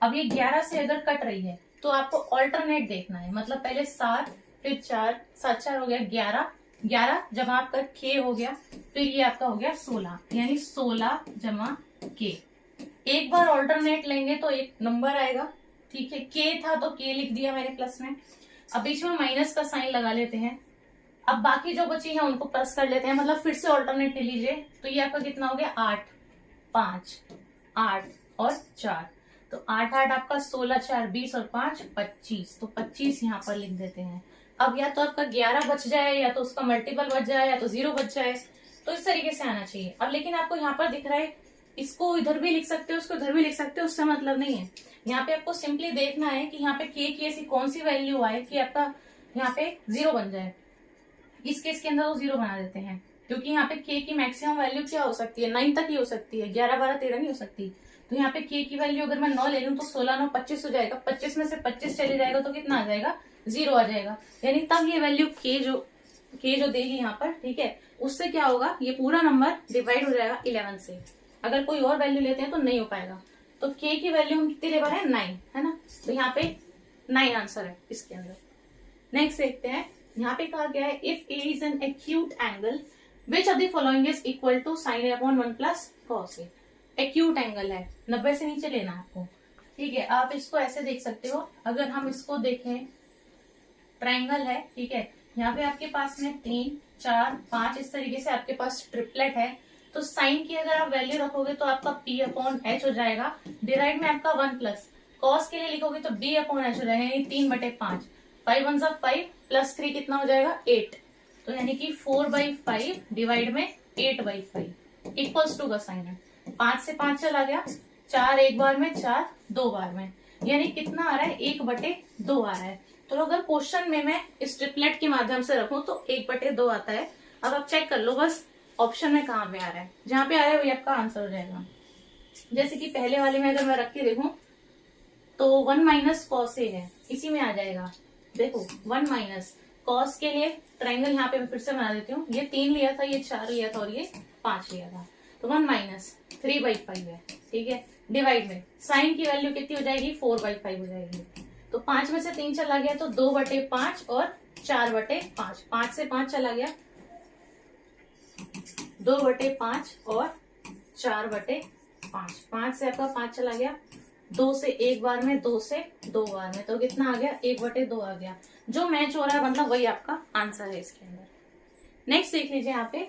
अब ये 11 से अगर कट रही है तो आपको ऑल्टरनेट देखना है, मतलब पहले 7 फिर 4, 7 4 हो गया 11, 11 जमा आपका के हो गया, फिर ये आपका हो गया 16, यानी 16 जमा के। एक बार ऑल्टरनेट लेंगे तो एक नंबर आएगा। ठीक है, के था तो के लिख दिया मैंने प्लस में, अब बीच में माइनस का साइन लगा लेते हैं। अब बाकी जो बची है उनको प्लस कर लेते हैं, मतलब फिर से ऑल्टरनेट ले लीजिए, तो ये आपका कितना हो गया 8, 5, 8 और 4, तो 8 8 आपका 16, 4 20 और 5 25, तो 25 यहाँ पर लिख देते हैं। अब या तो आपका 11 बच जाए या तो उसका मल्टीपल बच जाए या तो 0 बच जाए, तो इस तरीके से आना चाहिए। अब लेकिन आपको यहाँ पर दिख रहा है, इसको इधर भी लिख सकते हो, उसको इधर भी लिख सकते हो, उससे मतलब नहीं है। यहाँ पे आपको सिंपली देखना है कि यहाँ पे के की ऐसी कौन सी वैल्यू आए कि आपका यहाँ पे 0 बन जाए। इस केस के अंदर तो 0 बना देते हैं, क्योंकि यहाँ पे के की मैक्सिमम वैल्यू क्या हो सकती है 9 तक ही हो सकती है, 11 12 13 नहीं हो सकती। तो यहाँ पे के की वैल्यू अगर मैं 9 ले लूँ तो 16 9 25 हो जाएगा, 25 में से 25 चले जाएगा तो कितना आ जाएगा 0 आ जाएगा, यानी तब ये वैल्यू के जो देगी यहाँ पर, ठीक है, उससे क्या होगा, ये पूरा नंबर डिवाइड हो जाएगा 11 से। अगर कोई और वैल्यू लेते हैं तो नहीं हो पाएगा। तो के की वैल्यू हम कितनी ले पा रहे हैं 9, है ना, तो यहाँ पे 9 आंसर है इसके अंदर। नेक्स्ट देखते हैं, यहाँ पे कहा गया है if a is an acute angle which of the following is equal to sine a upon 1 plus cos a. Acute angle है, 90 से नीचे लेना आपको। ठीक है, आप इसको ऐसे देख सकते हो, अगर हम इसको देखें ट्रायंगल है, ठीक है, यहाँ पे आपके पास में 3 4 5 इस तरीके से आपके पास ट्रिपलेट है, तो साइन की अगर आप वैल्यू रखोगे तो आपका p अपॉन एच हो जाएगा, डिराइड में आपका 1 प्लस, कॉस के लिए लिखोगे तो b अपॉन एच हो जाएगा, यानी 3/5, 5 1 5 प्लस 3 कितना हो जाएगा 8, तो यानी कि 4/5 डिवाइड में 8/5 इक्वल्स टू का साइन है। 5 से 5 चला गया, 4 एक बार में, 4 2 बार में, यानी कितना आ रहा है 1/2 आ रहा है। तो अगर क्वेश्चन में मैं इस ट्रिपलेट के माध्यम से रखूं तो 1/2 आता है। अब आप चेक कर लो बस ऑप्शन में कहाँ पे आ रहा है, जहां पे आ रहा है वही आपका आंसर हो जाएगा। जैसे कि पहले वाले में अगर मैं रख के देखूं तो 1 माइनस कॉस ए है, इसी में आ जाएगा। देखो 1 माइनस कॉस के लिए ट्राइंगल यहाँ पे मैं फिर से बना देती हूँ। ये 3 लिया था, ये 4 लिया था और ये 5 लिया था। तो 1 माइनस 3/5 है, ठीक है। डिवाइड में साइन की वैल्यू कितनी हो जाएगी, 4/5 हो जाएगी। तो 5 में से 3 चला गया तो 2/5 और 4/5। 5 से 5 चला गया, 2/5 और 4/5। 5 से आपका 5 चला गया, 2 से 1 बार में, 2 से 2 बार में, तो कितना आ गया, 1/2 आ गया। जो मैच हो रहा है मतलब वही आपका आंसर है इसके अंदर। नेक्स्ट देख लीजिए यहाँ पे,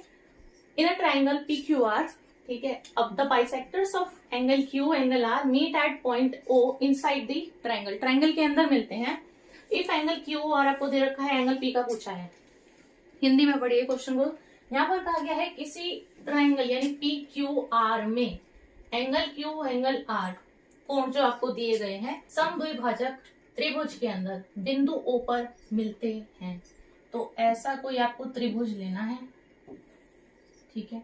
इन अ ट्राइंगल PQR, ठीक है, अब the bisectors of angle Q angle R meet at point O inside the triangle. Triangle के अंदर मिलते हैं। इफ एंगल Q और आपको दे रखा है एंगल P का पूछा है, हिंदी में पढ़िए क्वेश्चन को। यहाँ पर कहा गया है किसी ट्राइंगल यानी PQR में एंगल Q एंगल R कोण जो आपको दिए गए हैं समद्विभाजक त्रिभुज के अंदर बिंदु O पर मिलते हैं। तो ऐसा कोई आपको त्रिभुज लेना है, ठीक है।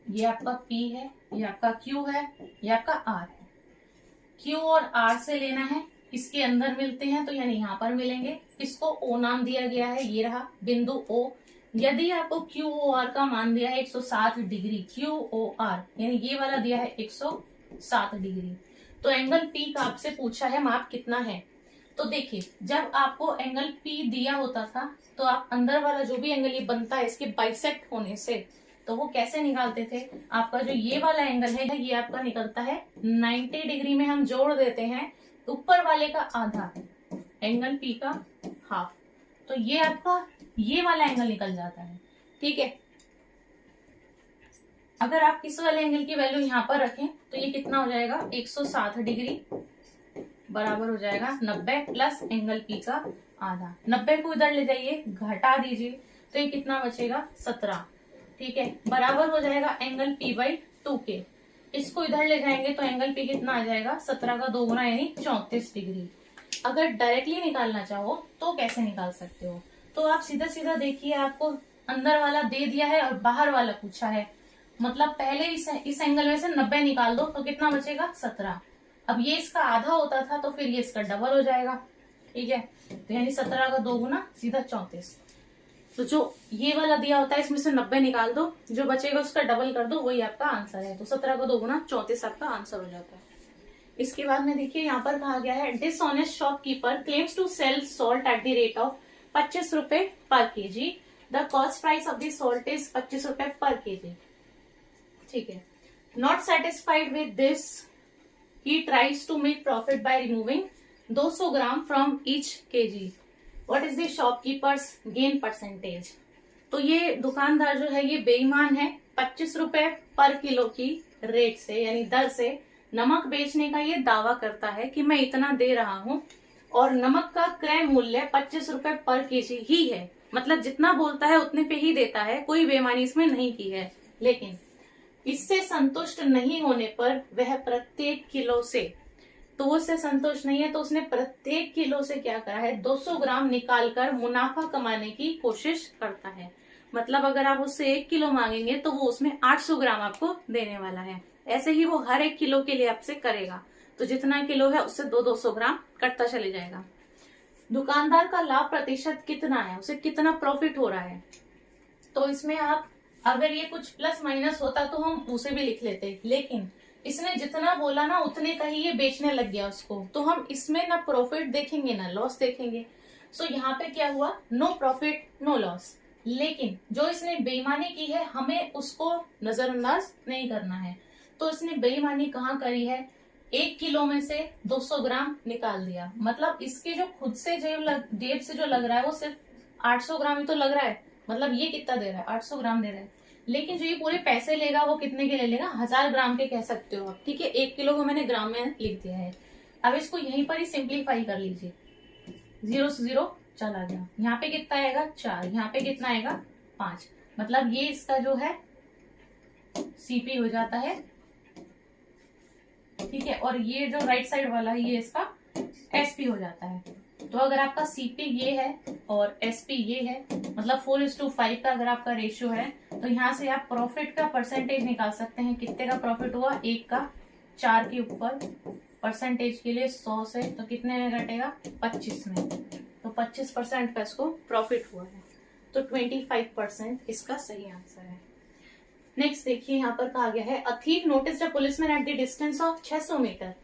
ये आपका P है, ये आपका Q है, ये आपका R है। Q और R से लेना है, इसके अंदर मिलते हैं तो यानी यहाँ पर मिलेंगे। इसको O नाम दिया गया है, ये रहा बिंदु O। यदि आपको QOR का मान दिया है 160 डिग्री, QOR यानी ये वाला दिया है 160 डिग्री, तो एंगल P का आपसे पूछा है माप कितना है। तो देखिए, जब आपको एंगल P दिया होता था तो आप अंदर वाला जो भी एंगल ये बनता है इसके बाइसेक्ट होने से, तो वो कैसे निकालते थे, आपका जो ये वाला एंगल है ये आपका निकलता है 90 डिग्री में हम जोड़ देते हैं ऊपर वाले का आधा, एंगल P का हाफ, तो ये आपका ये वाला एंगल निकल जाता है, ठीक है। अगर आप इस वाले एंगल की वैल्यू यहाँ पर रखें तो ये कितना हो जाएगा, 160 डिग्री बराबर हो जाएगा 90 प्लस एंगल P का आधा। 90 को इधर ले जाइए, घटा दीजिए तो ये कितना बचेगा, 17, ठीक है, बराबर हो जाएगा एंगल P/2 के। इसको इधर ले जाएंगे तो एंगल P कितना आ जाएगा, 17 का 2 गुना यानी 34 डिग्री। अगर डायरेक्टली निकालना चाहो तो कैसे निकाल सकते हो, तो आप सीधा सीधा देखिए, आपको अंदर वाला दे दिया है और बाहर वाला पूछा है, मतलब पहले इस एंगल में से 90 निकाल दो तो कितना बचेगा, 17। अब ये इसका आधा होता था तो फिर ये इसका डबल हो जाएगा, ठीक है। तो यानी 17 का 2 गुना सीधा 34। तो जो ये वाला दिया होता है इसमें से 90 निकाल दो, जो बचेगा उसका डबल कर दो, वही आपका आंसर है। तो 17 का 2 गुना 34 आपका आंसर हो जाता है। इसके बाद में देखिए यहाँ पर कहा गया है, dishonest shopkeeper claims to sell salt at the rate of 25 रुपए per KG. The cost price of the salt is 25 रुपए पर केजी, ठीक है। Not satisfied with this, he tries to make profit by removing 200 gram from each kg. What is the shopkeeper's gain percentage? तो ये दुकानदार जो है ये बेईमान है, 25 रुपए पर किलो की रेट से यानी दर से नमक बेचने का ये दावा करता है कि मैं इतना दे रहा हूँ और नमक का क्रय मूल्य 25 रुपए पर केजी ही है, मतलब जितना बोलता है उतने पे ही देता है, कोई बेईमानी इसमें नहीं की है। लेकिन इससे संतुष्ट नहीं होने पर वह प्रत्येक किलो से, तो उससे संतुष्ट नहीं है तो उसने प्रत्येक किलो से क्या करा है, 200 ग्राम निकालकर मुनाफा कमाने की कोशिश करता है। मतलब अगर आप उससे 1 किलो मांगेंगे तो वो उसमें 800 ग्राम आपको देने वाला है। ऐसे ही वो हर 1 किलो के लिए आपसे करेगा, तो जितना किलो है उससे 200 ग्राम कटता चले जाएगा। दुकानदार का लाभ प्रतिशत कितना है, उसे कितना प्रॉफिट हो रहा है, तो इसमें आप अगर ये कुछ प्लस माइनस होता तो हम उसे भी लिख लेते, लेकिन इसने जितना बोला ना उतने का ही ये बेचने लग गया उसको, तो हम इसमें ना प्रॉफिट देखेंगे ना लॉस देखेंगे। सो यहाँ पे क्या हुआ, नो प्रॉफिट नो लॉस। लेकिन जो इसने बेईमानी की है हमें उसको नजरअंदाज नहीं करना है। तो इसने बेईमानी कहाँ करी है, 1 किलो में से 200 ग्राम निकाल दिया, मतलब इसके जो खुद से जेब से जो लग रहा है वो सिर्फ 800 ग्राम ही तो लग रहा है, मतलब ये कितना दे रहा है, 800 ग्राम दे रहा है। लेकिन जो ये पूरे पैसे लेगा वो कितने के ले लेगा, 1000 ग्राम के कह सकते हो आप, ठीक है। 1 किलो को मैंने ग्राम में लिख दिया है। अब इसको यहीं पर ही सिंप्लीफाई कर लीजिए, 0 से 0 चला गया, यहाँ पे कितना आएगा 4, यहाँ पे कितना आएगा 5, मतलब ये इसका जो है सीपी हो जाता है, ठीक है। और ये जो राइट साइड वाला है ये इसका एसपी हो जाता है। तो अगर आपका सीपी ये है और एसपी ये है, मतलब 4:5 का अगर आपका रेशियो है, तो यहाँ से आप प्रॉफिट का परसेंटेज निकाल सकते हैं। कितने का प्रॉफिट हुआ, 1 का 4 के ऊपर परसेंटेज के लिए 100 से, तो कितने में घटेगा 25 में, तो 25% का इसको प्रॉफिट हुआ है, तो 25% इसका सही आंसर है। नेक्स्ट देखिए यहाँ पर कहा गया है, a thief noticed a policeman at the distance of 600 metre.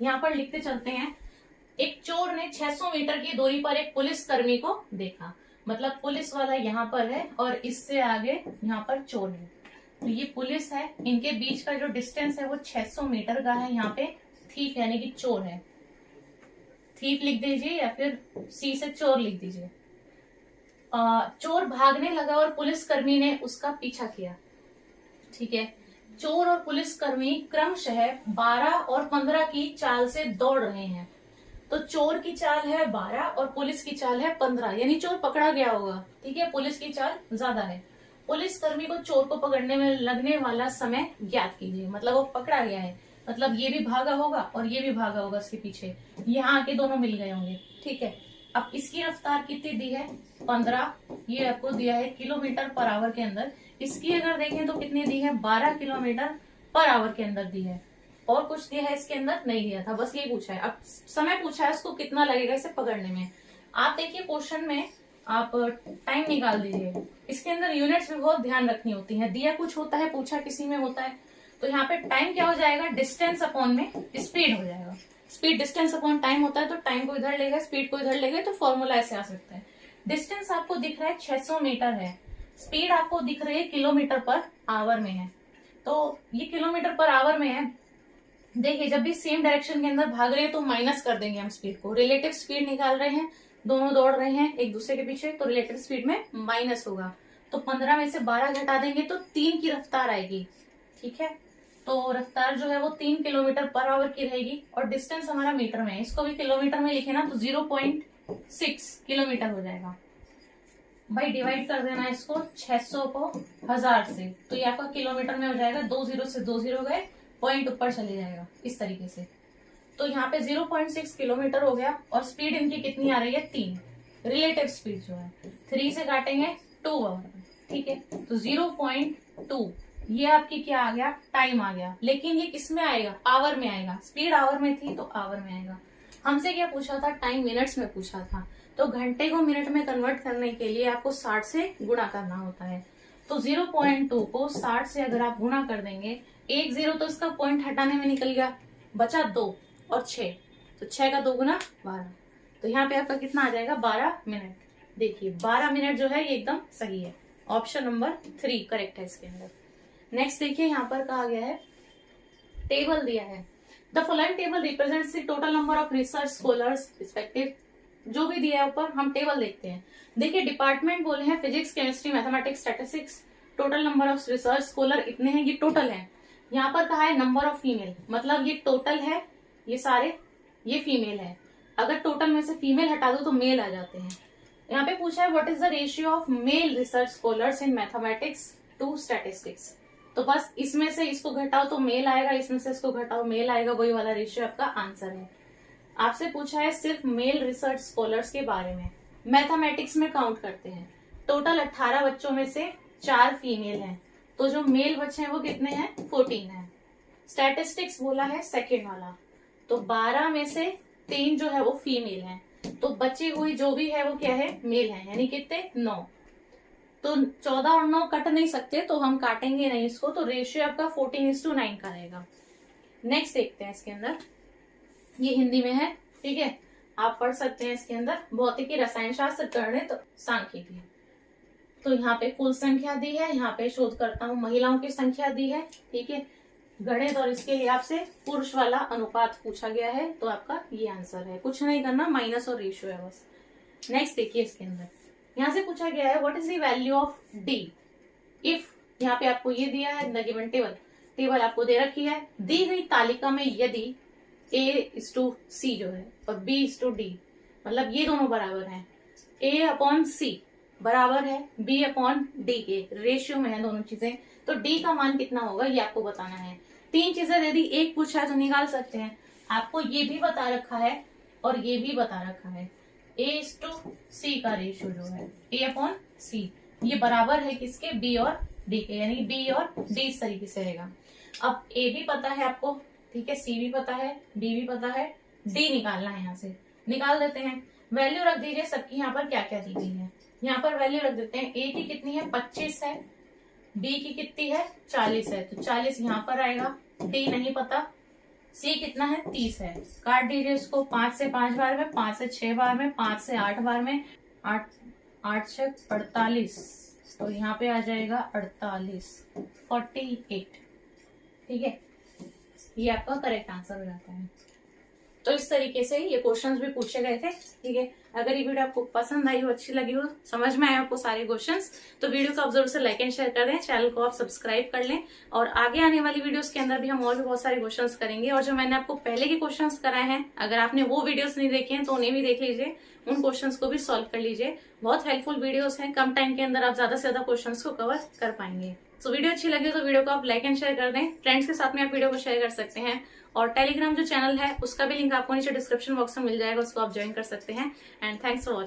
यहाँ पर लिखते चलते हैं, एक चोर ने 600 मीटर की दूरी पर एक पुलिस कर्मी को देखा, मतलब पुलिस वाला यहाँ पर है और इससे आगे यहाँ पर चोर है, तो ये पुलिस है, इनके बीच का जो डिस्टेंस है वो 600 मीटर का है। यहाँ पे थीफ यानी कि चोर है, थीफ लिख दीजिए या फिर सी से चोर लिख दीजिए। चोर भागने लगा और पुलिसकर्मी ने उसका पीछा किया। ठीक है, चोर और पुलिसकर्मी क्रमशः 12 और 15 की चाल से दौड़ रहे हैं। तो चोर की चाल है 12 और पुलिस की चाल है 15, यानी चोर पकड़ा गया होगा। ठीक है, पुलिस की चाल ज्यादा है। पुलिसकर्मी को चोर को पकड़ने में लगने वाला समय ज्ञात कीजिए, मतलब वो पकड़ा गया है, मतलब ये भी भागा होगा और ये भी भागा होगा इसके पीछे, यहाँ आके दोनों मिल गए होंगे। ठीक है, अब इसकी रफ्तार कितनी दी है 15, ये आपको दिया है किलोमीटर पर आवर के अंदर। इसकी अगर देखें तो कितनी दी है 12 किलोमीटर पर आवर के अंदर दी है, और कुछ दिया है इसके अंदर नहीं दिया था, बस ये पूछा है। अब समय पूछा है इसको कितना लगेगा इसे पकड़ने में। आप देखिए क्वेश्चन में आप टाइम निकाल दीजिए, इसके अंदर यूनिट्स भी बहुत ध्यान रखनी होती है, दिया कुछ होता है पूछा किसी में होता है, तो यहाँ पे टाइम क्या हो जाएगा, डिस्टेंस अपॉन में स्पीड हो जाएगा। स्पीड डिस्टेंस अपॉन टाइम होता है, तो टाइम को इधर लेगा स्पीड को इधर लेगा, तो फॉर्मूला ऐसे आ सकता है। डिस्टेंस आपको दिख रहा है 600 मीटर है, स्पीड आपको दिख रही है किलोमीटर पर आवर में है, तो ये किलोमीटर पर आवर में है। देखिए जब भी सेम डायरेक्शन के अंदर भाग रहे हैं तो माइनस कर देंगे हम स्पीड को, रिलेटिव स्पीड निकाल रहे हैं, दोनों दौड़ रहे हैं एक दूसरे के पीछे, तो रिलेटिव स्पीड में माइनस होगा, तो 15 में से 12 घटा देंगे तो 3 की रफ्तार आएगी। ठीक है, तो रफ्तार जो है वो 3 किलोमीटर पर आवर की रहेगी, और डिस्टेंस हमारा मीटर में है, इसको भी किलोमीटर में लिखे ना तो 0.6 किलोमीटर हो जाएगा। भाई डिवाइड कर देना इसको 600 को 1000 से, तो ये आपका किलोमीटर में हो जाएगा, 2 0 से 2 0 गए, पॉइंट ऊपर चले जाएगा इस तरीके से। तो यहाँ पे 0.6 किलोमीटर हो गया, और स्पीड इनकी कितनी आ रही है 3, रिलेटिव स्पीड जो है 3 से काटेंगे 2 आवर। ठीक है, तो 0.2 ये आपकी क्या आ गया, टाइम आ गया, लेकिन ये किस में आएगा, आवर में आएगा, स्पीड आवर में थी तो आवर में आएगा। हमसे क्या पूछा था, टाइम मिनट्स में पूछा था, तो घंटे को मिनट में कन्वर्ट करने के लिए आपको 60 से गुणा करना होता है। तो 0.2 को 60 से अगर आप गुणा कर देंगे, 1 0 तो इसका पॉइंट हटाने में निकल गया, बचा 2 और 6, तो 6 का 2 गुना 12, तो यहाँ पे आपका कितना आ जाएगा 12 मिनट। देखिए 12 मिनट जो है ये एकदम सही है, ऑप्शन नंबर 3 करेक्ट है इसके अंदर। नेक्स्ट देखिए यहाँ पर कहा गया है, टेबल दिया है, the following table represents the total number of research scholars respective, जो भी दिया है ऊपर हम टेबल देखते हैं। देखिए डिपार्टमेंट बोले हैं physics chemistry mathematics statistics, total number of research scholar इतने हैं, ये टोटल है। यहाँ पर कहा है नंबर ऑफ फीमेल, मतलब ये टोटल है, ये सारे ये फीमेल है, अगर टोटल में से फीमेल हटा दो तो मेल आ जाते हैं। यहाँ पे पूछा है what is the ratio of male research scholars in mathematics to statistics, तो बस इसमें से इसको घटाओ तो मेल आएगा, इसमें से इसको घटाओ मेल आएगा, वही वाला रेशियो आपका आंसर है। आपसे पूछा है सिर्फ मेल रिसर्च स्कॉलर्स के बारे में, मैथमेटिक्स में काउंट करते हैं, टोटल 18 बच्चों में से 4 फीमेल हैं, तो जो मेल बच्चे हैं वो कितने हैं 14 हैं। स्टैटिस्टिक्स बोला है सेकेंड वाला, तो 12 में से 3 जो है वो फीमेल हैं, तो बची हुई जो भी है वो क्या है मेल है, यानी कितने 9, तो 14 और 9 कट नहीं सकते, तो हम काटेंगे नहीं इसको, तो रेशियो आपका 14:9 का रहेगा। नेक्स्ट देखते हैं इसके अंदर, ये हिंदी में है, ठीक है, आप पढ़ सकते हैं इसके अंदर, भौतिकी रसायन शास्त्र गणित सांख्यिकी। तो यहाँ पे कुल संख्या दी है, यहाँ पे शोधकर्ता हूँ महिलाओं की संख्या दी है, ठीक है, गणित और इसके लिए आपसे पुरुष वाला अनुपात पूछा गया है, तो आपका ये आंसर है, कुछ नहीं करना, माइनस और रेशियो है बस। नेक्स्ट देखिए इसके अंदर, यहाँ से पूछा गया है what is the value of D if, यहाँ पे आपको ये दिया है द गिवन टेबल आपको दे रखी है, दी गई तालिका में यदि A:C जो है और B:D, मतलब ये दोनों बराबर हैं, A/C बराबर है B/D के, रेशियो में है दोनों चीजें, तो D का मान कितना होगा ये आपको बताना है। 3 चीजें यदि एक पूछा है तो निकाल सकते हैं, आपको ये भी बता रखा है और ये भी बता रखा है, A:C का रेशियो जो है A/C, ये बराबर है किसके B और D के, यानी B और D इस तरीके से रहेगा। अब A भी पता है आपको, ठीक है, सी भी पता है, डी भी पता है, डी निकालना है। यहाँ से निकाल देते हैं। वैल्यू रख दीजिए सबकी यहाँ पर क्या क्या दी गई है। यहाँ पर वैल्यू रख देते हैं। ए की कितनी है 25 है, डी की कितनी है 40 है, तो 40 यहाँ पर आएगा। डी नहीं पता। सी कितना है 30 है। काट दीजिए इसको 5 से 5 बार में, 5 से 6 बार में, 5 से 8 बार में, 8 से 48, तो यहाँ पे आ जाएगा 48, 48। ठीक है, ये आपका करेक्ट आंसर हो जाता है। तो इस तरीके से ये क्वेश्चंस भी पूछे गए थे। ठीक है, अगर ये वीडियो आपको पसंद आई हो, अच्छी लगी हो, समझ में आए आपको सारे क्वेश्चंस, तो वीडियो को आप जरूर से लाइक एंड शेयर कर दें, चैनल को आप सब्सक्राइब कर लें। और आगे आने वाली वीडियोस के अंदर भी हम और भी बहुत सारे क्वेश्चंस करेंगे। और जो मैंने आपको पहले के क्वेश्चंस कराए हैं, अगर आपने वो वीडियोस नहीं देखे हैं तो उन्हें भी देख लीजिए, उन क्वेश्चंस को भी सॉल्व कर लीजिए। बहुत हेल्पफुल वीडियोस हैं, कम टाइम के अंदर आप ज्यादा से ज्यादा क्वेश्चंस को कवर कर पाएंगे। तो वीडियो अच्छी लगी तो वीडियो को आप लाइक एंड शेयर कर दें, फ्रेंड्स के साथ में आप वीडियो को शेयर कर सकते हैं। और टेलीग्राम जो चैनल है उसका भी लिंक आपको नीचे डिस्क्रिप्शन बॉक्स में मिल जाएगा, उसको आप ज्वाइन कर सकते हैं। And thanks for watching.